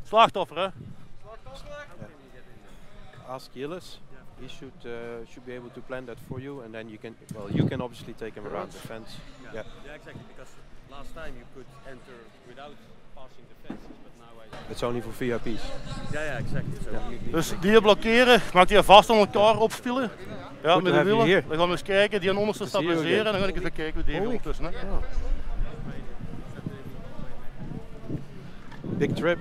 Slachtoffer, hè? Ask Gilles. He should be able to plan that for you, and then you can obviously take him around the fence. Yeah, exactly. Because last time you could enter without passing the fences, but now It's only for VIP's. Yeah, exactly. So Dus die hier blokkeren, maakt die vast aan elkaar opspielen. Ja, Goed, met dan de heb je wielen. hier. Dan gaan we eens kijken, die onderste stabiliseren en dan ga ik eens kijken hoe die hier ondertussen. Hè. Big trip.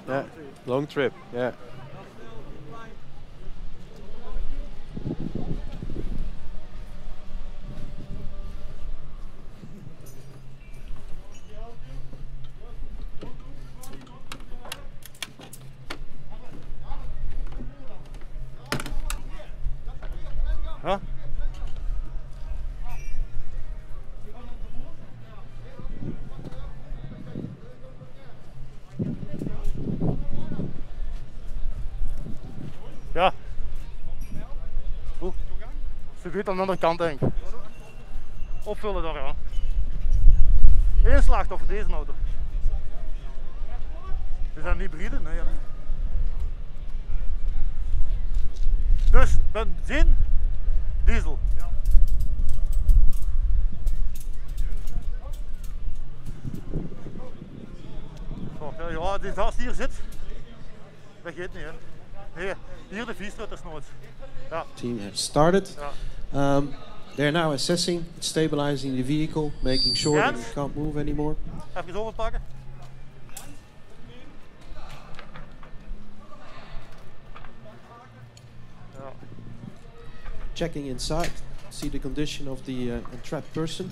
Yeah, long trip. Yeah. Huh? Ja. Oeh. Ze goed aan de andere kant denk ik. Opvullen daar, ja. Eén slachtoffer, deze auto. Is dat een hybride? Nee, ja. Dus, benzine, diesel. Ja. Ja, als die hier zit, vergeet niet, hè. Nee, hier de vierstrutters. Ja. Team has started. Ja. They're now assessing, stabilizing the vehicle, making sure that it can't move anymore. Even overpakken. Ja. Checking inside, see the condition of the entrapped person.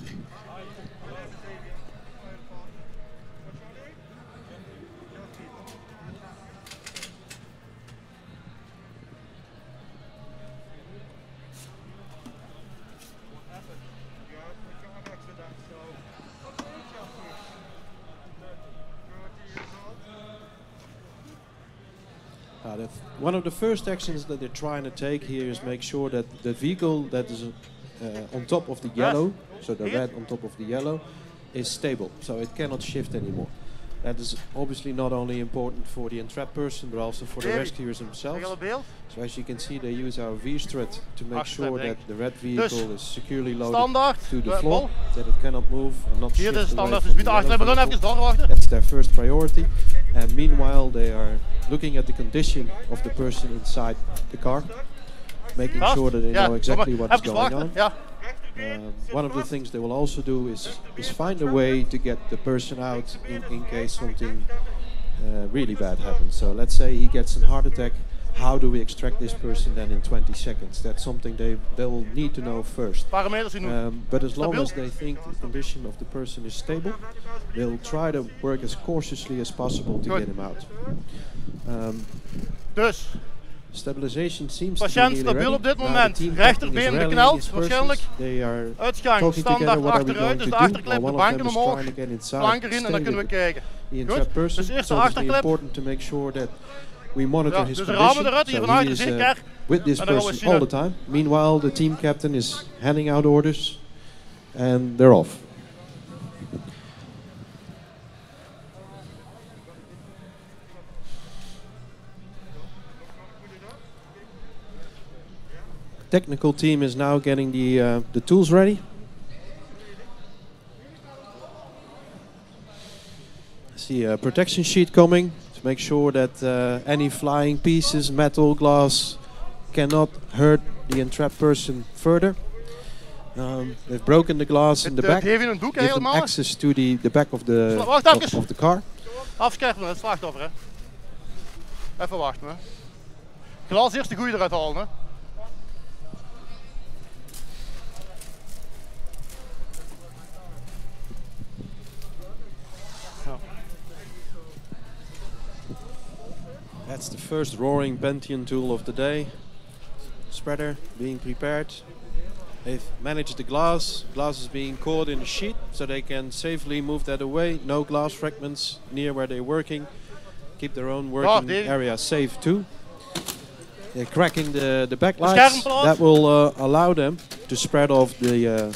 One of the first actions that they're trying to take here is make sure that the vehicle that is on top of the yellow, so the red on top of the yellow, is stable, so it cannot shift anymore. That is obviously not only important for the entrapped person, but also for the rescuers themselves. So as you can see, they use our V-strut to make sure that the red vehicle is securely loaded to the floor, that it cannot move and not shift away from the yellow vehicle. That's their first priority. And meanwhile, they are looking at the condition of the person inside the car, making sure that they know exactly what is going on. One of the things they will also do is find a way to get the person out in case something really bad happens. So let's say he gets a heart attack. How do we extract this person then in 20 seconds? That's something they will need to know first. But as long as they think the condition of the person is stable, they'll try to work as cautiously as possible to get him out. Stabilization seems to be patiënt stabiel op dit moment. Rechterbeen bekneld, waarschijnlijk. Uitgang, standaard achteruit, dus de achterklep, de banken omhoog, plank erin en dan kunnen we kijken. Goed, dus eerst de achterklep. We monitor his dus de condition, ramen eruit, hier so vanuit, he de is zinker. with this person all the time. Meanwhile, the team captain is handing out orders and they're off. Technical team is now getting the tools ready. I see a protection sheet coming to make sure that any flying pieces, metal, glass, cannot hurt the entrapped person further. They've broken the glass in the back, give them access to the back of the car. Afscherpen het slachtoffer, hè. Even wachten, hè. Glas eerst de goeie eruit halen, hè. That's the first roaring Pentium tool of the day. Spreader being prepared. They've managed the glass. Glass is being caught in the sheet so they can safely move that away. No glass fragments near where they're working. Keep their own working area safe too. They're cracking the backlights. That will allow them to spread off the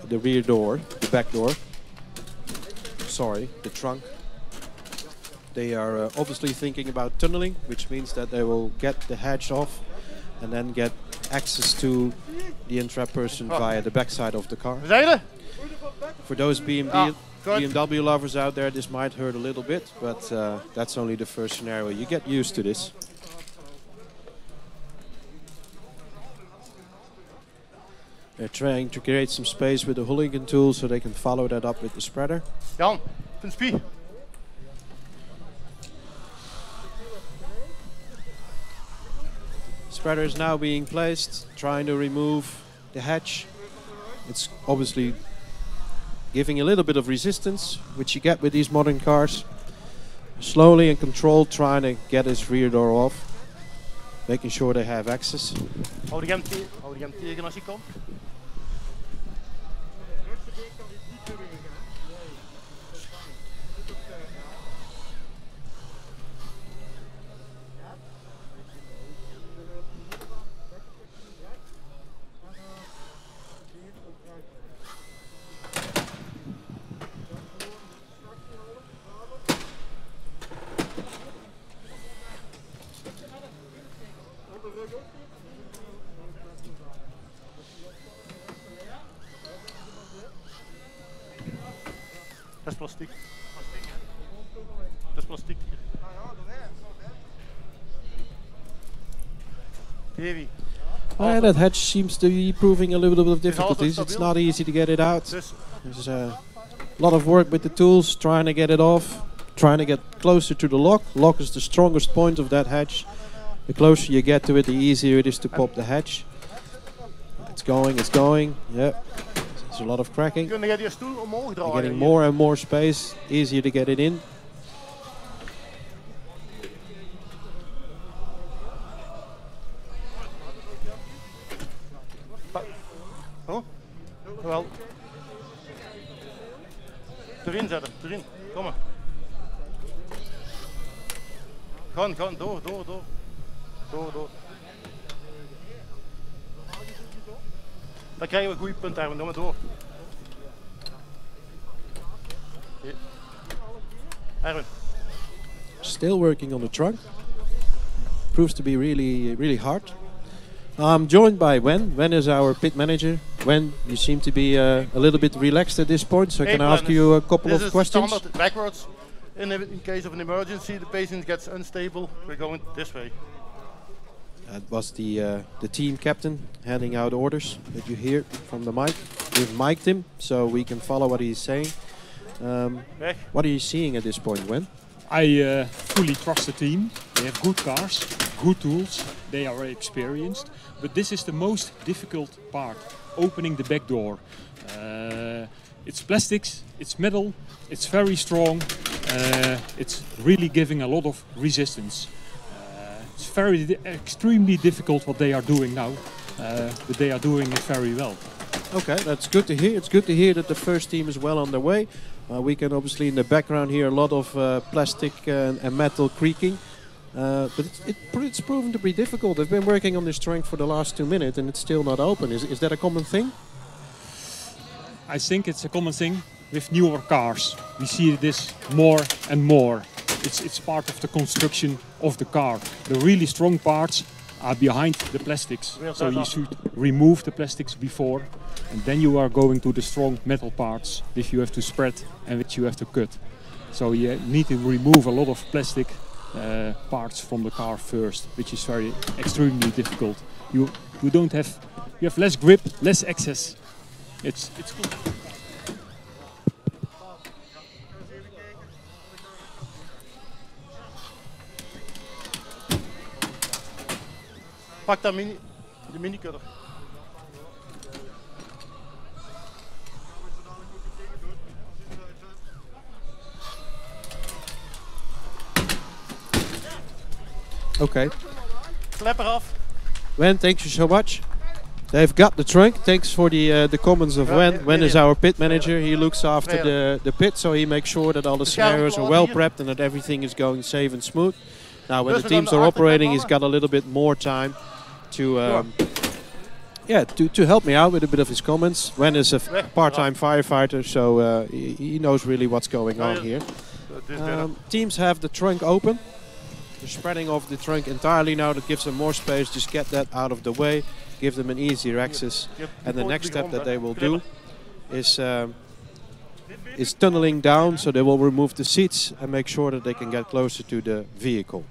rear door, the back door. Sorry, the trunk. They are obviously thinking about tunneling, which means that they will get the hatch off and then get access to the entrapped person via the backside of the car. For those BMW lovers out there, this might hurt a little bit, but that's only the first scenario. You get used to this. They're trying to create some space with the hooligan tool so they can follow that up with the spreader. Jan, een spie. Spreader is now being placed, trying to remove the hatch. It's obviously giving a little bit of resistance, which you get with these modern cars. Slowly and controlled, trying to get his rear door off, making sure they have access. Hou de rem tegen als je komt. Dat is plastic. Dat is plastic. Heavy. That hatch seems to be proving a little bit of difficulties. It's not easy to get it out. There's a lot of work with the tools, trying to get it off, trying to get closer to the lock. Lock is the strongest point of that hatch. The closer you get to it, the easier it is to pop the hatch. It's going, yep. There's a lot of cracking. You're getting more and more space, easier to get it in. Oh, wel. Erin zetten, erin. Kom maar. Gaan, door. Door. Dan krijgen we een goede punt daar, dan maar door. Erwin. Still working on the trunk. Proves to be really hard. I'm joined by Wen. Wen is our pit manager. Wen, you seem to be a little bit relaxed at this point, so can I ask you a couple of questions? This is standard backwards. In case of an emergency, the patient gets unstable, we're going this way. That was the team captain handing out orders that you hear from the mic. We've mic'd him so we can follow what he's saying. What are you seeing at this point, Wen? I fully trust the team. They have good cars, good tools, they are very experienced. But this is the most difficult part, opening the back door. It's plastics, it's metal, it's very strong, it's really giving a lot of resistance. It's extremely difficult what they are doing now, but they are doing it very well. Okay, that's good to hear. It's good to hear that the first team is well on their way. We can obviously in the background hear a lot of plastic and metal creaking. But it's proven to be difficult. They've been working on this trunk for the last 2 minutes and it's still not open. Is that a common thing? I think it's a common thing with newer cars. We see this more and more. It's part of the construction of the car. The really strong parts are behind the plastics. So you should remove the plastics before and then you are going to the strong metal parts which you have to spread and which you have to cut. So you need to remove a lot of plastic parts from the car first, which is extremely difficult. You have less grip, less access. It's cool. Pak de mini cutter. Okay. Klep eraf. Wen, thank you so much. They've got the trunk. Thanks for the comments of Wen. Wen is our pit manager. He looks after the pit, so he makes sure that all the scenarios are well prepped and that everything is going safe and smooth. Now, when the teams are operating, he's got a little bit more time to help me out with a bit of his comments. Wen is a part-time firefighter, so he knows really what's going on here. Teams have the trunk open. They're spreading off the trunk entirely now. That gives them more space. Just get that out of the way. Give them an easier access. And the next step that they will do is tunneling down. So they will remove the seats and make sure that they can get closer to the vehicle.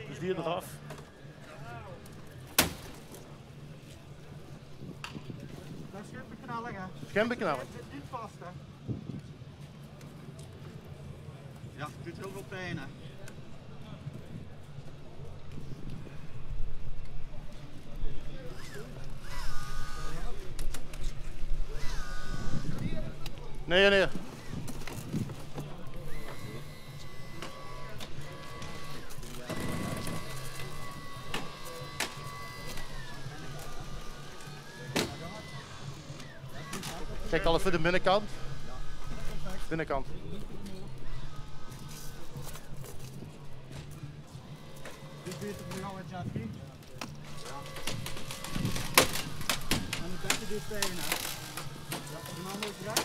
Dus die eraf. Dat is geen beknalling, hè? Geen beknalling. Het zit niet vast, hè? Ja, het doet heel veel pijn, hè? Nee, nee. Kijk al even de binnenkant. Binnenkant. Dit beter voor jou, Jeffrey. Ja. En het beste doet pijn, hè? Ja, de man is rechts.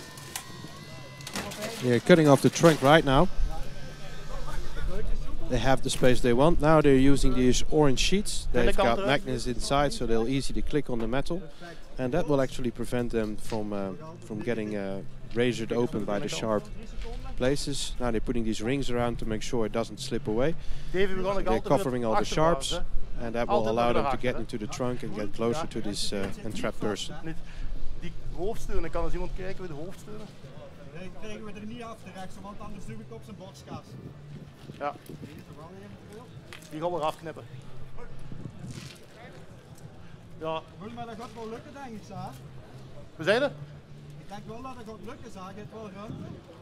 They're cutting off the trunk right now. They have the space they want. Now they're using these orange sheets. They've got magnets inside, so they'll easily click on the metal. And that will actually prevent them from getting razored open by the sharp places. Now they're putting these rings around to make sure it doesn't slip away. They're covering all the sharps, and that will allow them to get into the trunk and get closer to this entrapped person. Die hoofdsteunen, kan eens iemand kijken bij de hoofdsteunen? Nee, krijgen we er niet af te rechtsen, want anders duw ik op zijn bokskas. Ja. Die gaan we eraf knippen. Ja. Maar dat gaat wel lukken, denk ik, Saar. We zijn er? Ik denk wel dat het gaat lukken, Saar. Je hebt wel ruimte.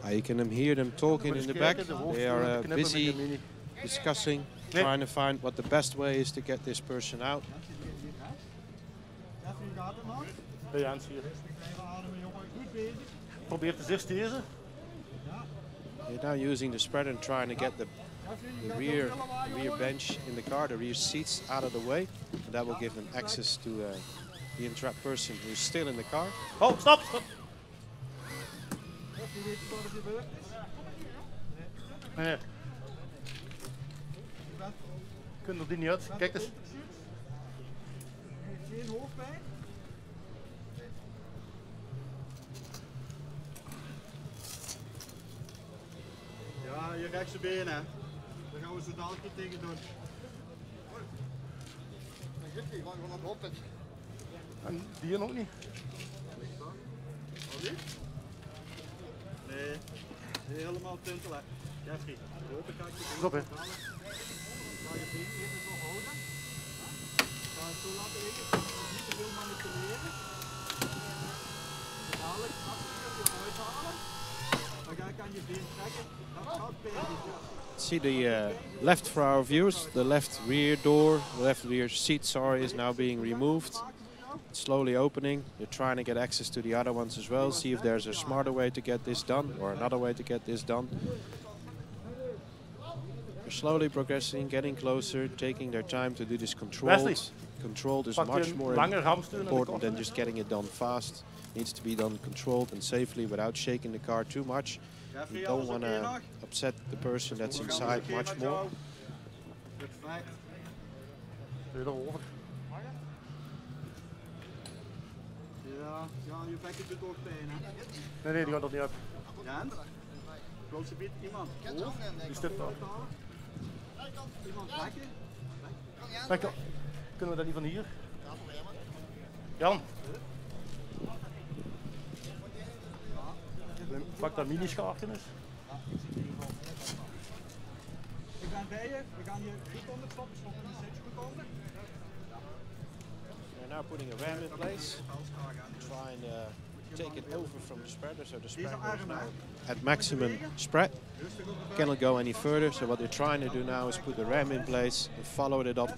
You can hear them talking in the back. They are busy discussing, trying to find what the best way is to get this person out. Even, je gaat het nog? Ja, Jens hier. Even ademen, jongen. Goed bezig. Probeer te zich deze. They're now using the spreader and trying to get the rear bench in the car, the rear seats out of the way. And that will give them access to the entrapped person who's still in the car. Oh, stop, stop. Nee. Kunnen er die niet uit? Kijk eens. Geen hoofdpijn? Ja, je rechtse been, hè. Daar gaan we zo dadelijk tegen doen. En die nog niet? Al niet? Nee, helemaal tintelen. Jeffrey, open ga ik je been halen. Ga je been even zo houden. Ga het zo laten liggen, niet te veel manipuleren. Dadelijk afschuiven, je uithalen. Dan ga ik aan je been trekken. Dat gaat pijn. See the left for our viewers, the left rear door, the left rear seat, sorry, is now being removed. It's slowly opening. They're trying to get access to the other ones as well, see if there's a smarter way to get this done or another way to get this done. They're slowly progressing, getting closer, taking their time to do this controlled. Controlled is much more important than just getting it done fast. It needs to be done controlled and safely without shaking the car too much. You don't want to upset the person that's inside much more. Perfect. Ja, je bekken doet ook pijn, hè? Nee, die gaat er niet uit. Jens? Klopt ze beetje iemand? Die stipt daar. Iemand bekken? Kijk, kunnen we dat niet van hier? Jan? Pak dat mini-schaartje eens. Ik ben bij je, we gaan je goed onder stoppen, stoppen die steeds goed onder. They're now putting a ram in place, trying to take it over from the spreader, so the spreader is now at maximum spread. Cannot go any further, so what they're trying to do now is put the ram in place and follow it up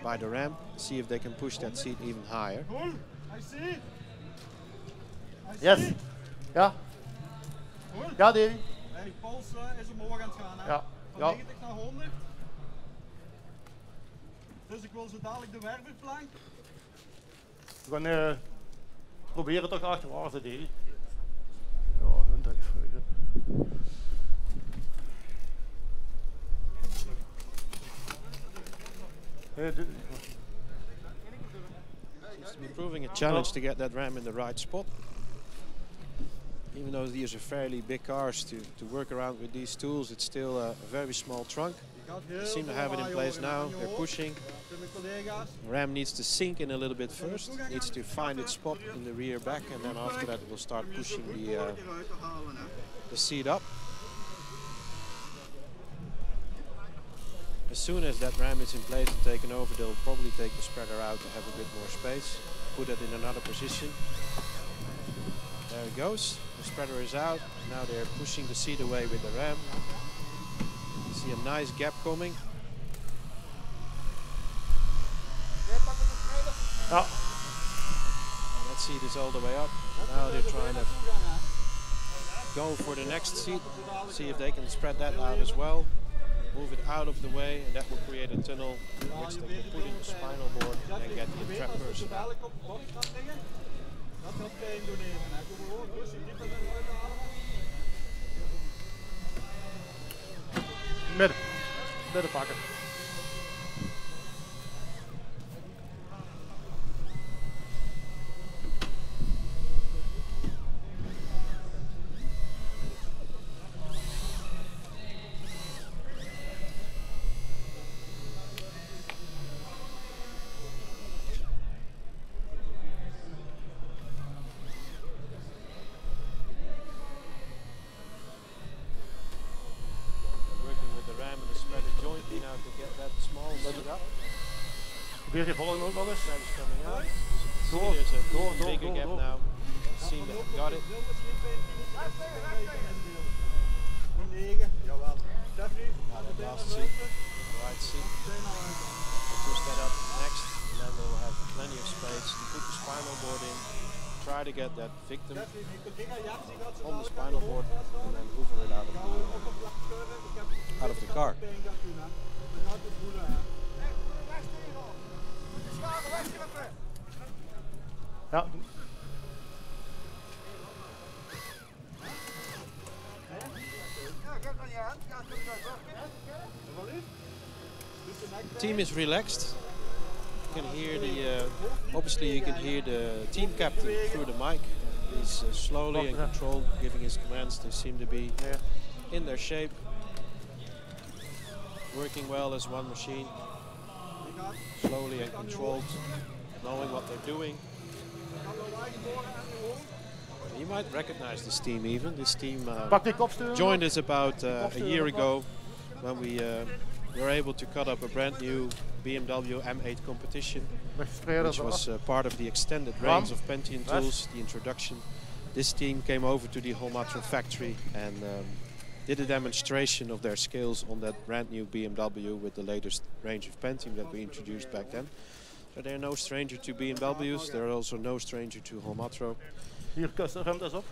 by the ram, see if they can push that seat even higher. Yes. Ja. Ja, Davy. Die pols is omhoog aan het gaan, hè? Ja. Van 90 naar 100. Dus ik wil zo dadelijk de wervelplank. We gaan Probeer het toch achterwaarts te doen. Ja, een trekvreugde. Seems to be proving a challenge to get that ram in the right spot. Even though these are fairly big cars to work around with these tools, it's still a very small trunk. They seem to have it in place now. They're pushing. The ram needs to sink in a little bit first. Needs to find its spot in the rear back, and then after that it will start pushing the seat up. As soon as that ram is in place and taken over, they'll probably take the spreader out to have a bit more space. Put it in another position. There it goes. The spreader is out. Now they're pushing the seat away with the ram. See a nice gap coming. Oh. That seat is all the way up. Now they're trying to go for the next seat. See if they can spread that out as well. Move it out of the way, and that will create a tunnel which they can put in the spinal board and get the entrapped person out. Midden pakken. Weer je volgende ook nog eens. Door, bigger gap now. Seem to have got it. That last seat, right seat. We'll push that up next, and then we'll have plenty of space to put the spinal board in. Try to get that victim on the spinal board, and then hoover it out of the car. Ja. The team is relaxed. You can hear the obviously you can hear the team captain through the mic. He's slowly and controlled giving his commands. They seem to be in their shape, working well as one machine. Slowly and controlled, knowing what they're doing. You might recognize this team even. This team joined us about a year ago when we were able to cut up a brand new BMW M8 competition, which was part of the extended range of Pentium tools, the introduction. This team came over to the Holmatro factory and did a demonstration of their skills on that brand new BMW with the latest range of Pentium that we introduced back then. So they're no stranger to BMWs, they're also no stranger to Holmatro. Hier, ruim dat op.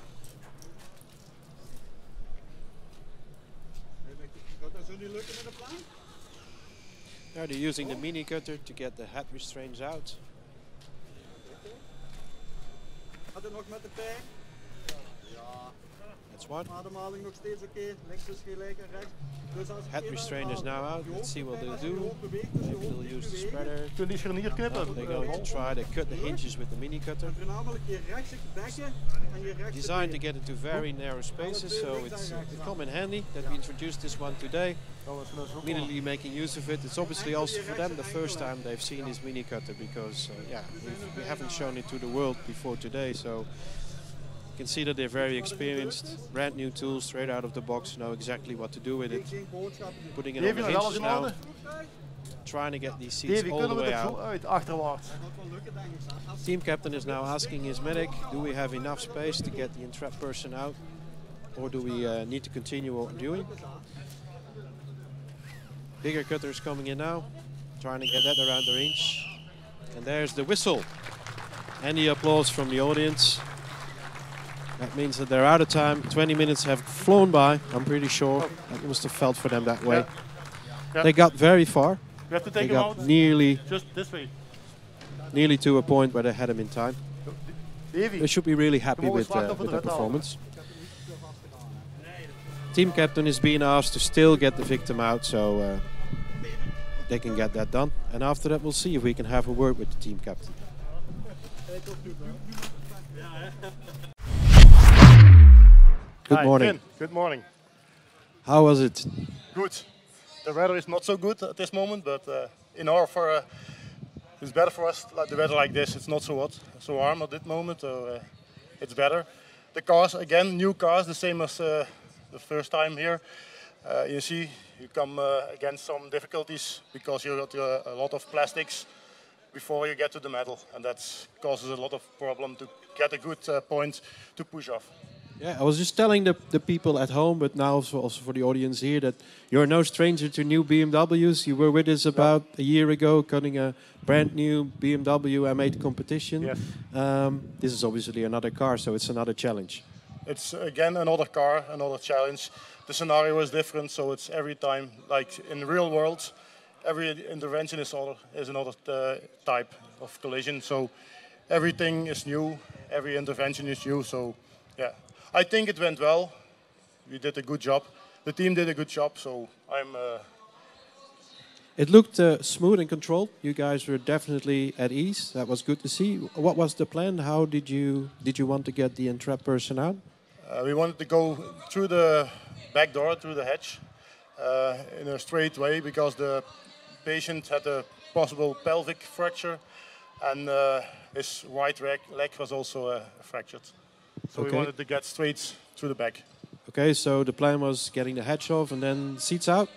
Now they're using the Mini Cutter to get the head restraints out. That's one. Head restraint is now out. Let's see what they'll do. Maybe they'll use the spreader. They're going to try to cut the hinges with the Mini Cutter. Designed to get into very narrow spaces, so it's come in handy that we introduced this one today. Immediately making use of it. It's obviously also for them the first time they've seen this Mini Cutter because we haven't shown it to the world before today. So you can see that they're very experienced, brand new tools straight out of the box, know exactly what to do with it. Putting it on the hinges now, trying to get these seats all the way out. Team captain is now asking his medic, do we have enough space to get the entrapped person out, or do we need to continue what we're doing? Bigger cutters coming in now, trying to get that around the range. And there's the whistle and the applause from the audience. That means that they're out of time. 20 minutes have flown by, I'm pretty sure. It must have felt for them that way. They got very far. They got nearly to a point where they had him in time. they should be really happy with their performance. Team captain is being asked to still get the victim out, so they can get that done. And after that, we'll see if we can have a word with the team captain. Good morning. Finn, good morning. How was it? Good. The weather is not so good at this moment, but in Hannover it's better for us. Like the weather like this, it's not so hot, so warm at this moment, so it's better. The cars, again, new cars, the same as the first time here. You see, you come against some difficulties because you got a lot of plastics before you get to the metal, and that causes a lot of problem to get a good point to push off. Yeah, I was just telling the people at home, but now also for the audience here, that you're no stranger to new BMWs. You were with us about a year ago, cutting a brand new BMW M8 competition. Yes. This is obviously another car, so it's another challenge. It's again another car, another challenge. The scenario is different, so it's every time, like in the real world, every intervention is another type of collision. So everything is new, every intervention is new. So yeah, I think it went well. We did a good job. The team did a good job, so I'm. It looked smooth and controlled. You guys were definitely at ease. That was good to see. What was the plan? How did you want to get the entrapped person out? We wanted to go through the back door, through the hatch, in a straight way, because the patient had a possible pelvic fracture, and his right leg was also fractured. So we wanted to get straight through the back. Okay, so the plan was getting the hatch off and then seats out?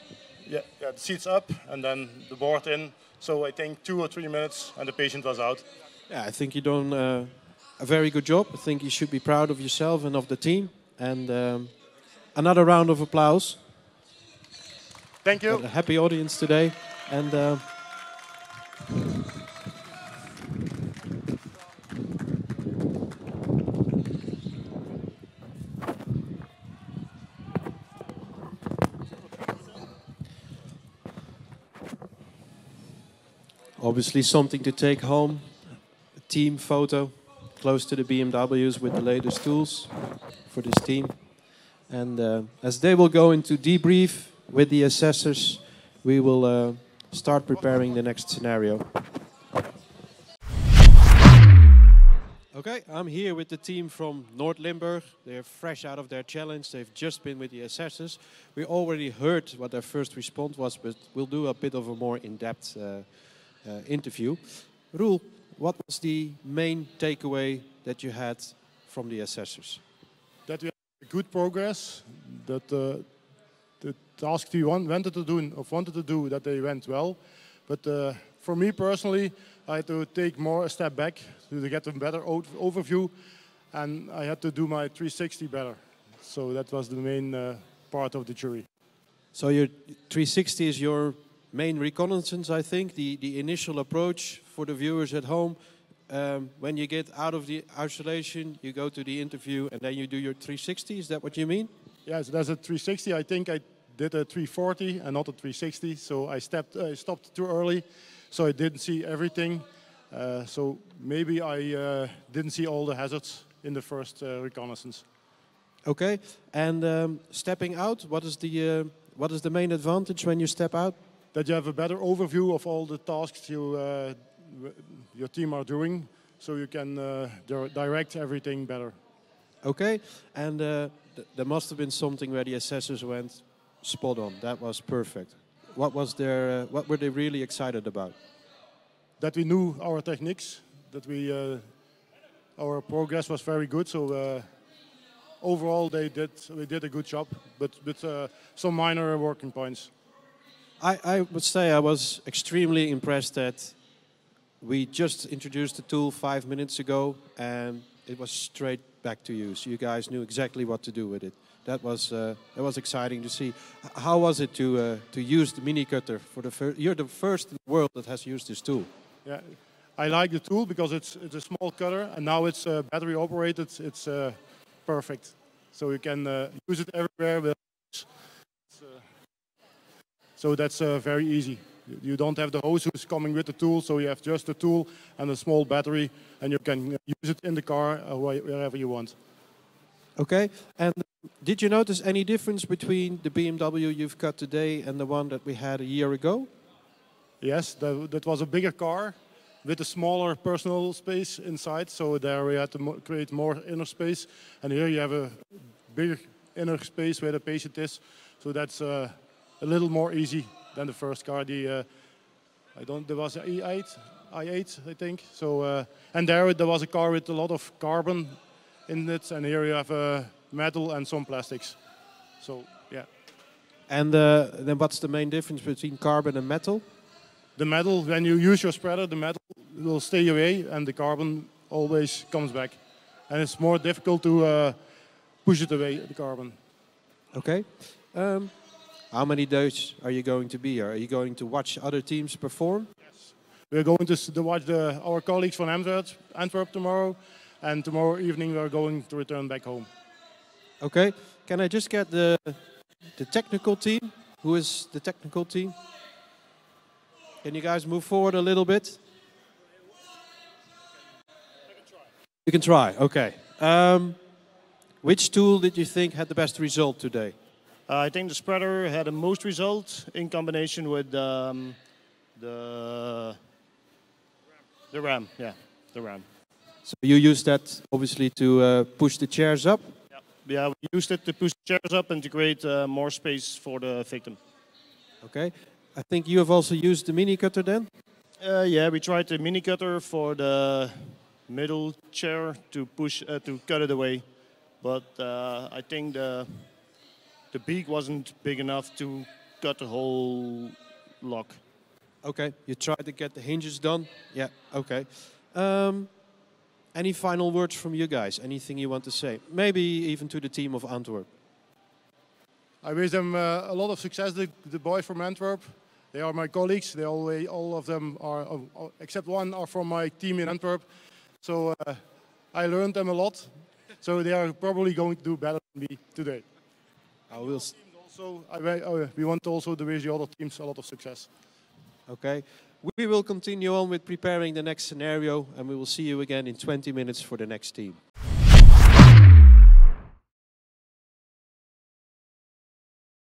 Yeah, the seats up and then the board in. So I think 2 or 3 minutes and the patient was out. Yeah, I think you've done a very good job. I think you should be proud of yourself and of the team. And another round of applause. Thank you. A happy audience today. And obviously something to take home. A team photo close to the BMWs with the latest tools for this team. And as they will go into debrief with the assessors, we will start preparing the next scenario. Okay, I'm here with the team from Noord-Limburg. They're fresh out of their challenge. They've just been with the assessors. We already heard what their first response was, but we'll do a bit of a more in-depth interview. Roel, what was the main takeaway that you had from the assessors? That we had good progress, that the tasks we wanted to do, that they went well. But for me personally, I had to take a step back to get a better overview, and I had to do my 360 better. So that was the main part of the jury. So your 360 is your main reconnaissance, I think, the initial approach for the viewers at home. When you get out of the isolation, you go to the interview and then you do your 360. Is that what you mean? Yes, that's a 360. I think I did a 340 and not a 360. So I stopped too early, so I didn't see everything. So maybe I didn't see all the hazards in the first reconnaissance. Okay, and stepping out, what is the main advantage when you step out? That you have a better overview of all the tasks your team are doing, so you can direct everything better. Okay, and there must have been something where the assessors went spot on. That was perfect. What were they really excited about? That we knew our techniques, that our progress was very good. So overall, we did a good job, but with some minor working points. I would say I was extremely impressed that we just introduced the tool 5 minutes ago and it was straight back to use. You guys knew exactly what to do with it. That was exciting to see. How was it to use the Mini Cutter for the first? You're the first in the world that has used this tool. Yeah, I like the tool because it's a small cutter and now it's battery operated. It's perfect, so you can use it everywhere. So that's very easy. You don't have the hose who's coming with the tool, so you have just the tool and a small battery, and you can use it in the car wherever you want. Okay, and did you notice any difference between the BMW you've cut today and the one that we had a year ago? Yes, that was a bigger car with a smaller personal space inside, so there we had to create more inner space, and here you have a bigger inner space where the patient is, so that's a little more easy than the first car. There was an i8, I think. So and there was a car with a lot of carbon in it, and here you have metal and some plastics. So yeah. And then what's the main difference between carbon and metal? The metal, when you use your spreader, the metal will stay away, and the carbon always comes back, and it's more difficult to push it away, the carbon. Okay. How many days are you going to be here? Are you going to watch other teams perform? Yes. We're going to watch our colleagues from Antwerp tomorrow, and tomorrow evening we're going to return back home. Okay. Can I just get the technical team? Who is the technical team? Can you guys move forward a little bit? You can try. Okay. Which tool did you think had the best result today? I think the spreader had the most result in combination with the ram. Yeah, the ram. So you used that obviously to push the chairs up? Yeah, we used it to push the chairs up and to create more space for the victim. Okay. I think you have also used the Mini Cutter then? Yeah, we tried the Mini Cutter for the middle chair to push to cut it away, but I think the beak wasn't big enough to cut the whole lock. Okay, you tried to get the hinges done? Yeah, okay. Any final words from you guys? Anything you want to say? Maybe even to the team of Antwerp. I wish them a lot of success, the boys from Antwerp. They are my colleagues. They all of them are, except one, are from my team in Antwerp. So I learned them a lot. So they are probably going to do better than me today. We want also to wish the other teams a lot of success. Okay. We will continue on with preparing the next scenario, and we will see you again in 20 minutes for the next team.